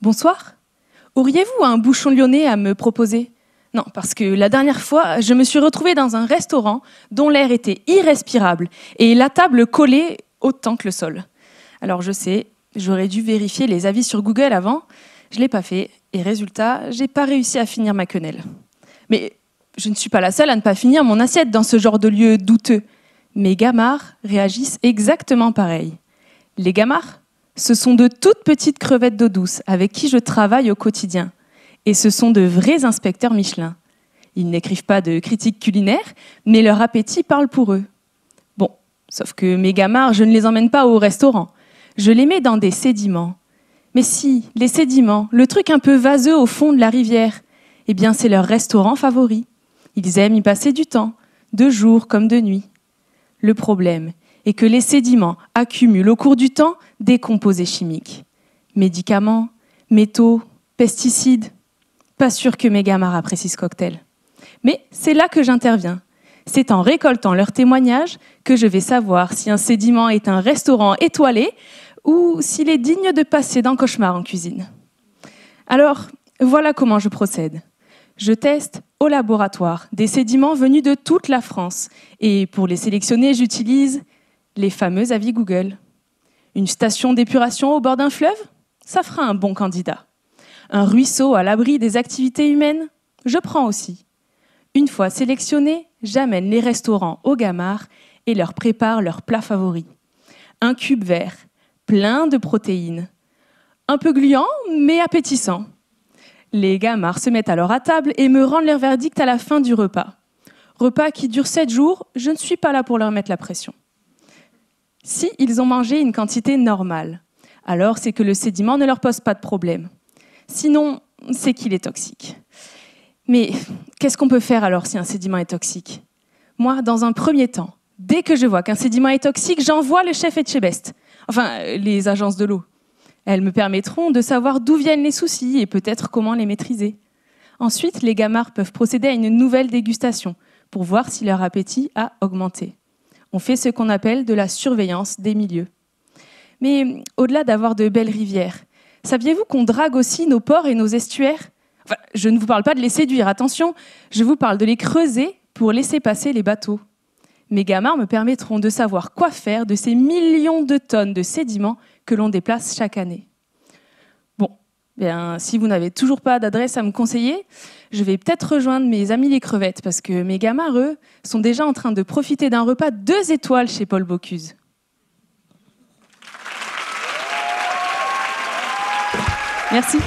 Bonsoir. Auriez-vous un bouchon lyonnais à me proposer? Non, parce que la dernière fois, je me suis retrouvée dans un restaurant dont l'air était irrespirable et la table collée autant que le sol. Alors je sais, j'aurais dû vérifier les avis sur Google avant. Je ne l'ai pas fait et résultat, j'ai pas réussi à finir ma quenelle. Mais je ne suis pas la seule à ne pas finir mon assiette dans ce genre de lieu douteux. Mes gamards réagissent exactement pareil. Les gamards, ce sont de toutes petites crevettes d'eau douce avec qui je travaille au quotidien. Et ce sont de vrais inspecteurs Michelin. Ils n'écrivent pas de critiques culinaires, mais leur appétit parle pour eux. Bon, sauf que mes gamards, je ne les emmène pas au restaurant. Je les mets dans des sédiments. Mais si, les sédiments, le truc un peu vaseux au fond de la rivière, eh bien c'est leur restaurant favori. Ils aiment y passer du temps, de jour comme de nuit. Le problème est que les sédiments accumulent au cours du temps des composés chimiques. Médicaments, métaux, pesticides. Pas sûr que mes gamards apprécient ce cocktail. Mais c'est là que j'interviens. C'est en récoltant leurs témoignages que je vais savoir si un sédiment est un restaurant étoilé ou s'il est digne de passer d'un cauchemar en cuisine. Alors, voilà comment je procède. Je teste au laboratoire des sédiments venus de toute la France. Et pour les sélectionner, j'utilise les fameux avis Google. Une station d'épuration au bord d'un fleuve? Ça fera un bon candidat. Un ruisseau à l'abri des activités humaines? Je prends aussi. Une fois sélectionnés, j'amène les restaurants aux gamards et leur prépare leur plat favori. Un cube vert, plein de protéines. Un peu gluant, mais appétissant. Les gamards se mettent alors à table et me rendent leur verdict à la fin du repas. Repas qui dure 7 jours, je ne suis pas là pour leur mettre la pression. Si ils ont mangé une quantité normale, alors c'est que le sédiment ne leur pose pas de problème. Sinon, c'est qu'il est toxique. Mais qu'est-ce qu'on peut faire alors si un sédiment est toxique? Moi, dans un premier temps, dès que je vois qu'un sédiment est toxique, j'envoie le chef Etchebest, enfin les agences de l'eau. Elles me permettront de savoir d'où viennent les soucis et peut-être comment les maîtriser. Ensuite, les gamards peuvent procéder à une nouvelle dégustation pour voir si leur appétit a augmenté. On fait ce qu'on appelle de la surveillance des milieux. Mais au-delà d'avoir de belles rivières, saviez-vous qu'on drague aussi nos ports et nos estuaires? Enfin, je ne vous parle pas de les séduire, attention, je vous parle de les creuser pour laisser passer les bateaux. Mes gamards me permettront de savoir quoi faire de ces millions de tonnes de sédiments que l'on déplace chaque année. Bon, bien, si vous n'avez toujours pas d'adresse à me conseiller, je vais peut-être rejoindre mes amis les crevettes, parce que mes gamards, eux, sont déjà en train de profiter d'un repas 2 étoiles chez Paul Bocuse. Merci.